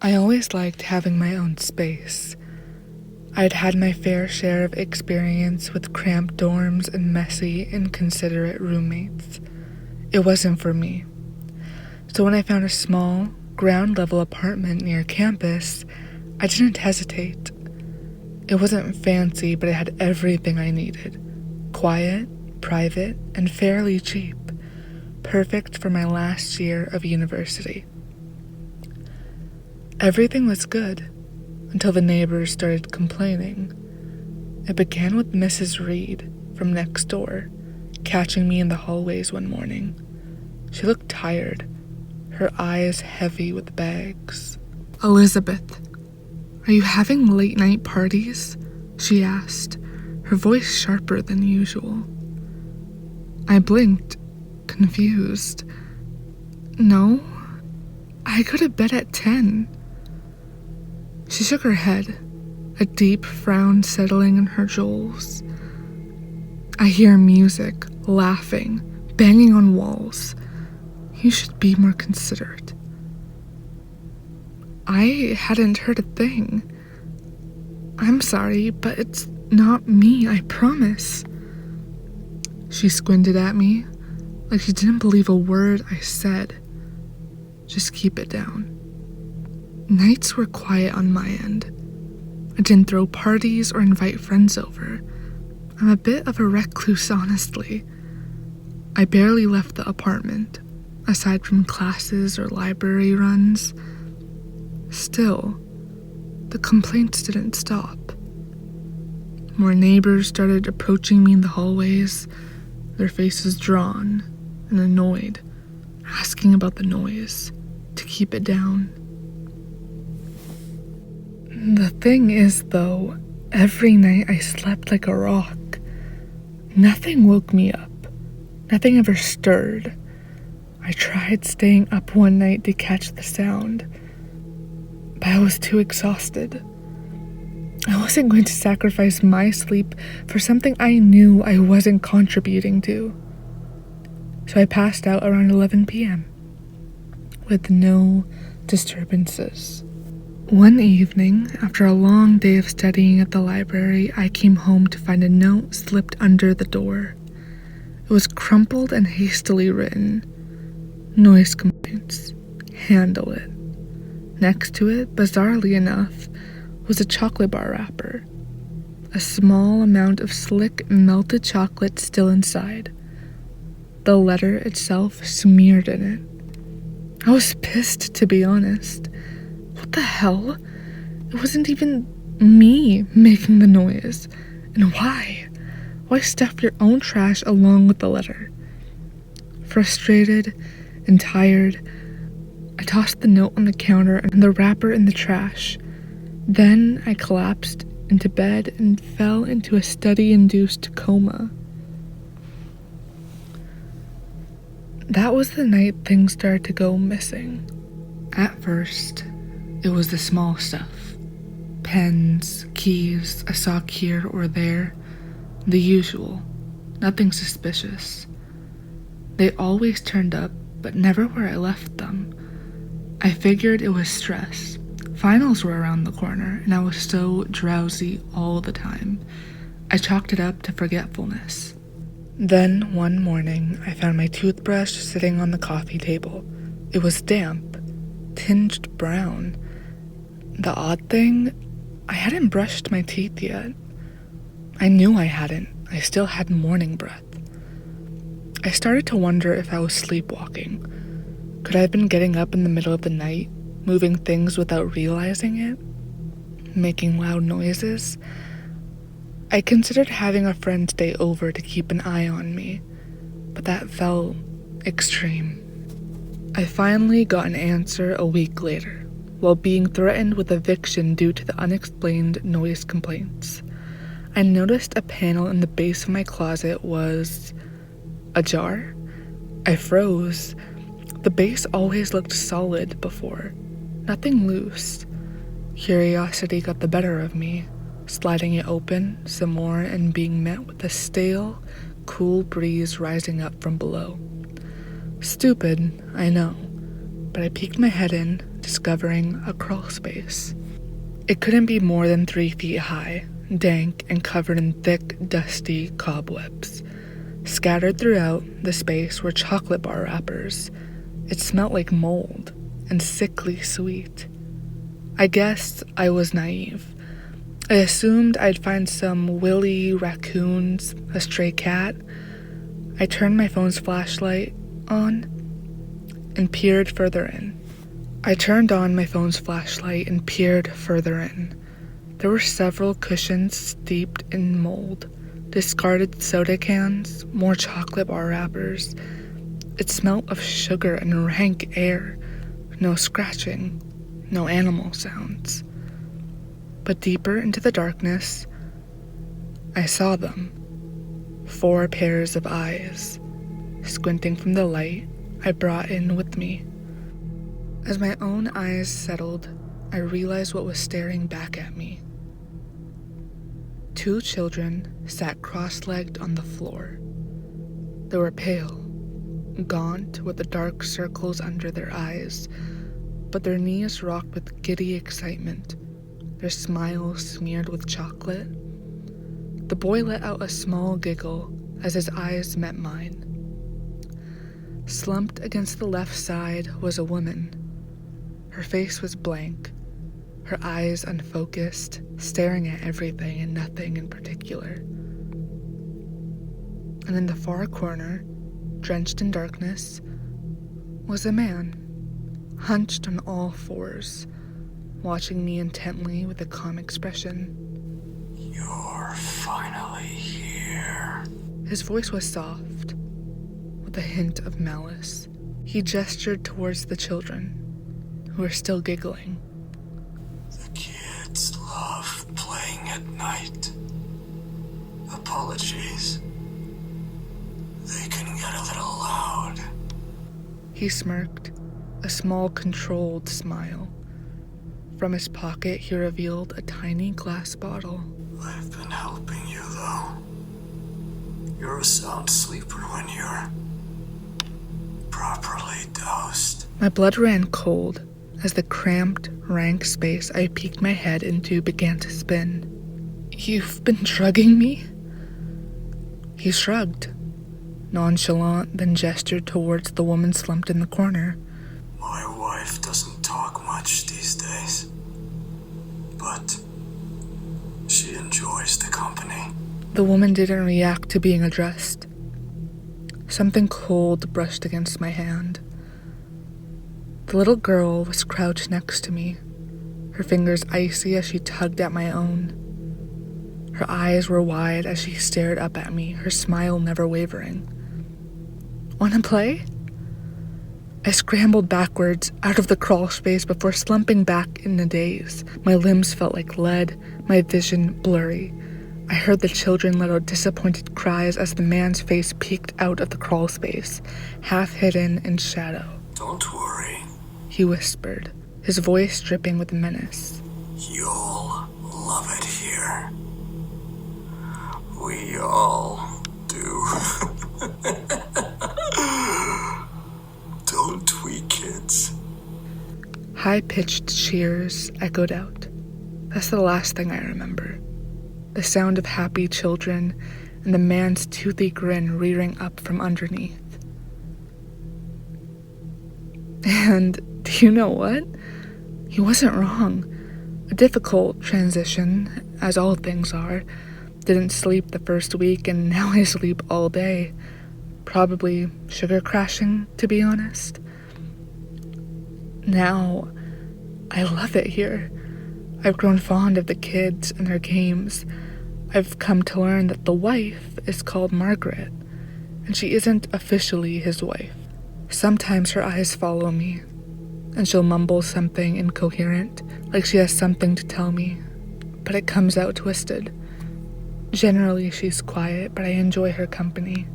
I always liked having my own space. I'd had my fair share of experience with cramped dorms and messy, inconsiderate roommates. It wasn't for me. So when I found a small, ground-level apartment near campus, I didn't hesitate. It wasn't fancy, but it had everything I needed. Quiet, private, and fairly cheap. Perfect for my last year of university. Everything was good until the neighbors started complaining. It began with Mrs. Reed from next door catching me in the hallways one morning. She looked tired, her eyes heavy with bags. "Elizabeth, are you having late-night parties?" she asked, her voice sharper than usual. I blinked, confused. "No, I go to bed at 10. She shook her head, a deep frown settling in her jowls. "I hear music, laughing, banging on walls. You should be more considerate." I hadn't heard a thing. "I'm sorry, but it's not me, I promise." She squinted at me, like she didn't believe a word I said. "Just keep it down." Nights were quiet on my end. I didn't throw parties or invite friends over. I'm a bit of a recluse, honestly. I barely left the apartment, aside from classes or library runs. Still, the complaints didn't stop. More neighbors started approaching me in the hallways, their faces drawn and annoyed, asking about the noise, to keep it down. The thing is, though, every night I slept like a rock. Nothing woke me up. Nothing ever stirred. I tried staying up one night to catch the sound, but I was too exhausted. I wasn't going to sacrifice my sleep for something I knew I wasn't contributing to. So I passed out around 11 p.m. with no disturbances. One evening, after a long day of studying at the library, I came home to find a note slipped under the door. It was crumpled and hastily written. "Noise complaints. Handle it." Next to it, bizarrely enough, was a chocolate bar wrapper. A small amount of slick, melted chocolate still inside. The letter itself smeared in it. I was pissed, to be honest. What the hell? It wasn't even me making the noise. And why? Why stuff your own trash along with the letter? Frustrated and tired, I tossed the note on the counter and the wrapper in the trash. Then I collapsed into bed and fell into a study-induced coma. That was the night things started to go missing. At first, it was the small stuff. Pens, keys, a sock here or there. The usual. Nothing suspicious. They always turned up, but never where I left them. I figured it was stress. Finals were around the corner, and I was so drowsy all the time. I chalked it up to forgetfulness. Then, one morning, I found my toothbrush sitting on the coffee table. It was damp, tinged brown. The odd thing, I hadn't brushed my teeth yet. I knew I hadn't. I still had morning breath. I started to wonder if I was sleepwalking. Could I have been getting up in the middle of the night, moving things without realizing it? Making loud noises? I considered having a friend stay over to keep an eye on me, but that felt extreme. I finally got an answer a week later, while being threatened with eviction due to the unexplained noise complaints. I noticed a panel in the base of my closet was ajar. I froze. The base always looked solid before, nothing loose. Curiosity got the better of me, sliding it open some more and being met with a stale, cool breeze rising up from below. Stupid, I know, but I peeked my head in, discovering a crawl space. It couldn't be more than 3 feet high, dank and covered in thick, dusty cobwebs. Scattered throughout the space were chocolate bar wrappers. It smelled like mold and sickly sweet. I guessed I was naive. I assumed I'd find some willy raccoons, a stray cat. I turned my phone's flashlight on and peered further in. There were several cushions steeped in mold, discarded soda cans, more chocolate bar wrappers. It smelled of sugar and rank air. No scratching, no animal sounds. But deeper into the darkness, I saw them. 4 pairs of eyes, squinting from the light I brought in with me. As my own eyes settled, I realized what was staring back at me. 2 children sat cross-legged on the floor. They were pale, gaunt with the dark circles under their eyes, but their knees rocked with giddy excitement, their smiles smeared with chocolate. The boy let out a small giggle as his eyes met mine. Slumped against the left side was a woman. Her face was blank, her eyes unfocused, staring at everything and nothing in particular. And in the far corner, drenched in darkness, was a man, hunched on all 4s, watching me intently with a calm expression. You're finally here. His voice was soft, with a hint of malice. He gestured towards the children, who were still giggling. The kids love playing at night. Apologies. They can get a little loud. He smirked, a small controlled smile. From his pocket, he revealed a tiny glass bottle. I've been helping you, though. You're a sound sleeper when you're properly dosed. My blood ran cold as the cramped, rank space I peeked my head into began to spin. You've been drugging me? He shrugged, nonchalant, then gestured towards the woman slumped in the corner. My wife doesn't talk much these days, but she enjoys the company. The woman didn't react to being addressed. Something cold brushed against my hand. The little girl was crouched next to me, her fingers icy as she tugged at my own. Her eyes were wide as she stared up at me, her smile never wavering. "Wanna play?" I scrambled backwards out of the crawl space before slumping back in a daze. My limbs felt like lead, my vision blurry. I heard the children let out disappointed cries as the man's face peeked out of the crawl space, half hidden in shadow. Don't worry, he whispered, his voice dripping with menace. You'll love it here. We all do. Don't we, kids? High-pitched cheers echoed out. That's the last thing I remember. The sound of happy children and the man's toothy grin rearing up from underneath. And do you know what? He wasn't wrong. A difficult transition, as all things are. Didn't sleep the first week, and now I sleep all day. Probably sugar crashing, to be honest. Now, I love it here. I've grown fond of the kids and their games. I've come to learn that the wife is called Margaret, and she isn't officially his wife. Sometimes her eyes follow me, and she'll mumble something incoherent, like she has something to tell me, but it comes out twisted. Generally, she's quiet, but I enjoy her company.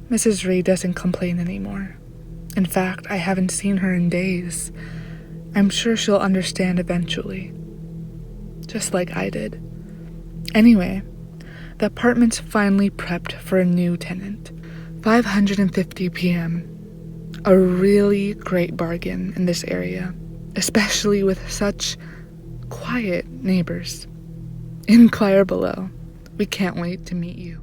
Mrs. Reed doesn't complain anymore. In fact, I haven't seen her in days. I'm sure she'll understand eventually, just like I did. Anyway, the apartment's finally prepped for a new tenant. 5:50 p.m. A really great bargain in this area, especially with such quiet neighbors. Inquire below. We can't wait to meet you.